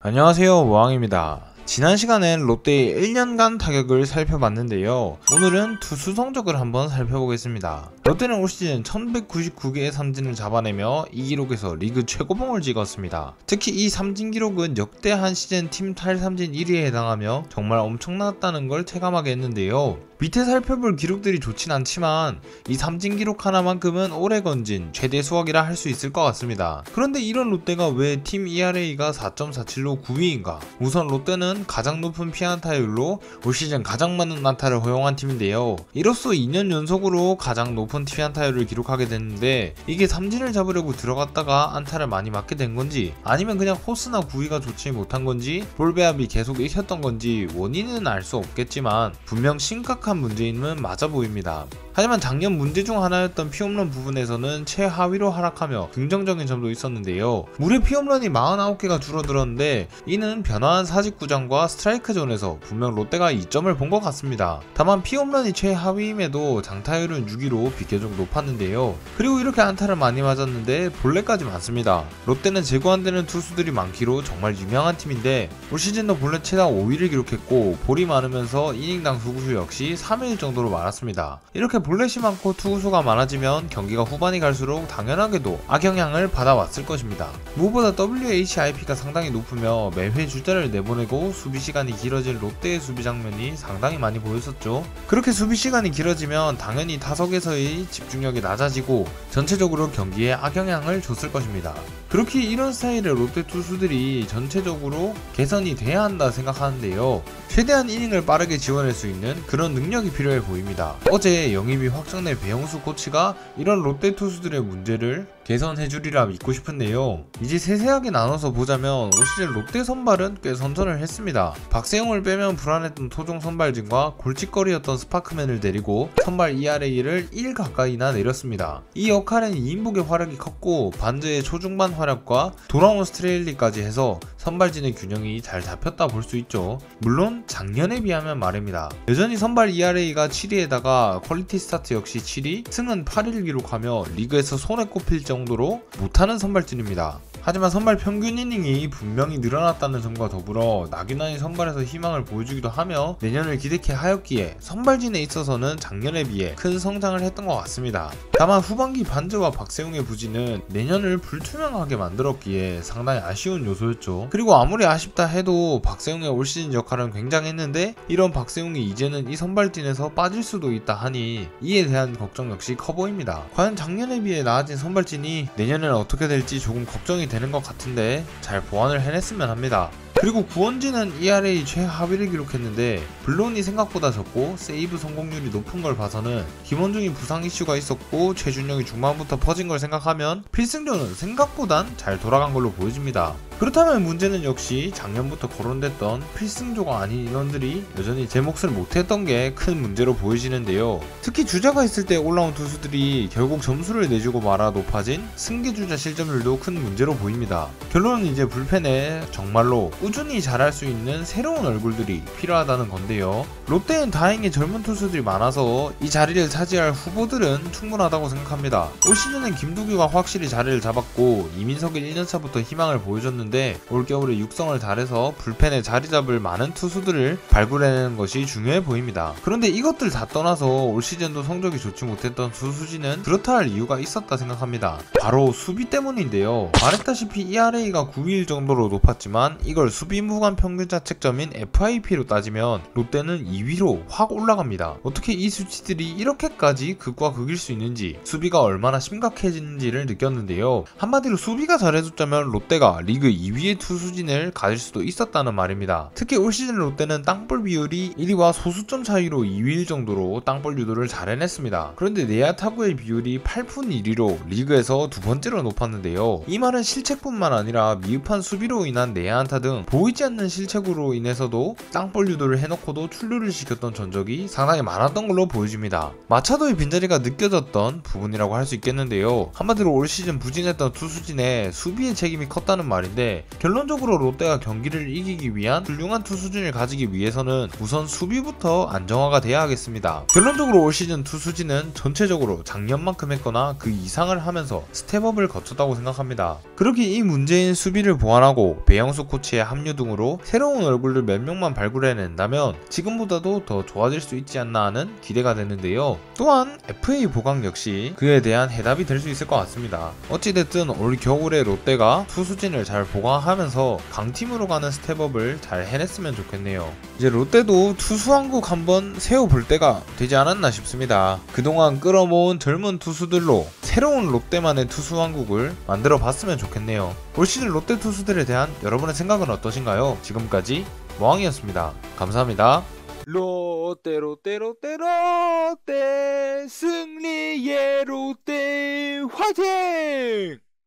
안녕하세요, 모항입니다. 지난 시간엔 롯데의 1년간 타격을 살펴봤는데요. 오늘은 투수 성적을 한번 살펴보겠습니다. 롯데는 올 시즌 1199개의 삼진을 잡아내며 이 기록에서 리그 최고봉을 찍었습니다. 특히 이 삼진 기록은 역대 한 시즌 팀 탈삼진 1위에 해당하며 정말 엄청났다는 걸 체감하게 했는데요. 밑에 살펴볼 기록들이 좋진 않지만 이 삼진 기록 하나만큼은 오래 건진 최대 수확이라 할 수 있을 것 같습니다. 그런데 이런 롯데가 왜 팀 ERA가 4.47로 9위인가? 우선 롯데는 가장 높은 피안타율로 올 시즌 가장 많은 안타를 허용한 팀인데요. 이로써 2년 연속으로 가장 높은 피안타율을 기록하게 됐는데, 이게 삼진을 잡으려고 들어갔다가 안타를 많이 맞게 된 건지, 아니면 그냥 코스나 구위가 좋지 못한 건지, 볼배합이 계속 익혔던 건지 원인은 알 수 없겠지만 분명 심각한 문제임은 맞아 보입니다. 하지만 작년 문제 중 하나였던 피홈런 부분에서는 최하위로 하락하며 긍정적인 점도 있었는데요. 무려 피홈런이 49개가 줄어들었는데 이는 변화한 사직구장과 스트라이크 존에서 분명 롯데가 이점을 본 것 같습니다. 다만 피홈런이 최하위임에도 장타율은 6위로 비교적 높았는데요. 그리고 이렇게 안타를 많이 맞았는데 볼넷까지 많습니다. 롯데는 제구 안 되는 투수들이 많기로 정말 유명한 팀인데 올 시즌도 볼넷 최다 5위를 기록했고, 볼이 많으면서 이닝당 투구수 역시 3일 정도로 많았습니다. 이렇게 볼넷이 많고 투구수가 많아지면 경기가 후반이 갈수록 당연하게도 악영향을 받아왔을 것입니다. 무엇보다 WHIP가 상당히 높으며 매회 주자를 내보내고 수비 시간이 길어진 롯데의 수비 장면이 상당히 많이 보였었죠. 그렇게 수비 시간이 길어지면 당연히 타석에서의 집중력이 낮아지고 전체적으로 경기에 악영향을 줬을 것입니다. 그렇게 이런 스타일의 롯데 투수들이 전체적으로 개선이 돼야 한다 생각하는데요. 최대한 이닝을 빠르게 지원할 수 있는 그런 능력이 필요해 보입니다. 어제 영입이 확정된 배영수 코치가 이런 롯데 투수들의 문제를 개선해주리라 믿고 싶은데요. 이제 세세하게 나눠서 보자면 올 시즌 롯데 선발은 꽤 선전을 했습니다. 박세웅을 빼면 불안했던 토종 선발진과 골칫거리였던 스파크맨을 데리고 선발 ERA를 1 가까이나 내렸습니다. 이 역할은 이인복의 활약이 컸고 반즈의 초중반 활약과 돌아온 스트레일리까지 해서 선발진의 균형이 잘 잡혔다 볼 수 있죠. 물론 작년에 비하면 말입니다. 여전히 선발 ERA가 7위에다가 퀄리티 스타트 역시 7위, 승은 8위를 기록하며 리그에서 손에 꼽힐 정도로 못하는 선발진입니다. 하지만 선발 평균 이닝이 분명히 늘어났다는 점과 더불어 나균환이 선발에서 희망을 보여주기도 하며 내년을 기대케 하였기에 선발진에 있어서는 작년에 비해 큰 성장을 했던 것 같습니다. 다만 후반기 반즈와 박세웅의 부진은 내년을 불투명하게 만들었기에 상당히 아쉬운 요소였죠. 그리고 아무리 아쉽다 해도 박세웅의 올 시즌 역할은 굉장했는데 이런 박세웅이 이제는 이 선발진에서 빠질 수도 있다 하니 이에 대한 걱정 역시 커 보입니다. 과연 작년에 비해 나아진 선발진이 내년에는 어떻게 될지 조금 걱정이 되는 것 같은데 잘 보완을 해냈으면 합니다. 그리고 구원진은 ERA 최하위를 기록했는데 블론이 생각보다 적고 세이브 성공률이 높은 걸 봐서는 김원중이 부상 이슈가 있었고 최준영이 중반부터 퍼진 걸 생각하면 필승조는 생각보단 잘 돌아간 걸로 보여집니다. 그렇다면 문제는 역시 작년부터 거론됐던 필승조가 아닌 인원들이 여전히 제 몫을 못했던 게 큰 문제로 보여지는데요. 특히 주자가 있을 때 올라온 투수들이 결국 점수를 내주고 말아 높아진 승계주자 실점률도 큰 문제로 보입니다. 결론은 이제 불펜에 정말로 꾸준히 잘할 수 있는 새로운 얼굴들이 필요하다는 건데요. 롯데는 다행히 젊은 투수들이 많아서 이 자리를 차지할 후보들은 충분하다고 생각합니다. 올 시즌은 김두규가 확실히 자리를 잡았고 이민석이 1년차부터 희망을 보여줬는데 올겨울에 육성을 잘해서 불펜에 자리 잡을 많은 투수들을 발굴해내는 것이 중요해 보입니다. 그런데 이것들 다 떠나서 올 시즌도 성적이 좋지 못했던 투수진은 그렇다 할 이유가 있었다 생각합니다. 바로 수비 때문인데요. 말했다시피 ERA가 9일 정도로 높았지만 이걸 수비 무관 평균 자책점인 FIP로 따지면 롯데는 2위로 확 올라갑니다. 어떻게 이 수치들이 이렇게까지 극과 극일 수 있는지, 수비가 얼마나 심각해지는지를 느꼈는데요. 한마디로 수비가 잘해줬다면 롯데가 리그 2위의 투수진을 가질 수도 있었다는 말입니다. 특히 올 시즌 롯데는 땅볼 비율이 1위와 소수점 차이로 2위일 정도로 땅볼 유도를 잘 해냈습니다. 그런데 내야 타구의 비율이 8푼 1위로 리그에서 두 번째로 높았는데요. 이 말은 실책뿐만 아니라 미흡한 수비로 인한 내야 안타 등 보이지 않는 실책으로 인해서도 땅볼 유도를 해놓고도 출루를 시켰던 전적이 상당히 많았던 걸로 보여집니다. 마차도의 빈자리가 느껴졌던 부분이라고 할 수 있겠는데요. 한마디로 올 시즌 부진했던 투수진의 수비의 책임이 컸다는 말인데, 있는데, 결론적으로 롯데가 경기를 이기기 위한 훌륭한 투수진을 가지기 위해서는 우선 수비부터 안정화가 돼야 하겠습니다. 결론적으로 올 시즌 투수진은 전체적으로 작년만큼 했거나 그 이상을 하면서 스텝업을 거쳤다고 생각합니다. 그렇게 이 문제인 수비를 보완하고 배영수 코치의 합류 등으로 새로운 얼굴들 몇 명만 발굴해낸다면 지금보다도 더 좋아질 수 있지 않나 하는 기대가 되는데요. 또한 FA 보강 역시 그에 대한 해답이 될 수 있을 것 같습니다. 어찌됐든 올 겨울에 롯데가 투수진을 잘 보강하면서 강팀으로 가는 스텝업을 잘 해냈으면 좋겠네요. 이제 롯데도 투수 왕국 한번 세워볼 때가 되지 않았나 싶습니다. 그동안 끌어모은 젊은 투수들로 새로운 롯데만의 투수 왕국을 만들어 봤으면 좋겠네요. 올 시즌 롯데 투수들에 대한 여러분의 생각은 어떠신가요? 지금까지 모항이었습니다. 감사합니다. 롯데 롯데 롯데 롯데 승리의 롯데 화이팅!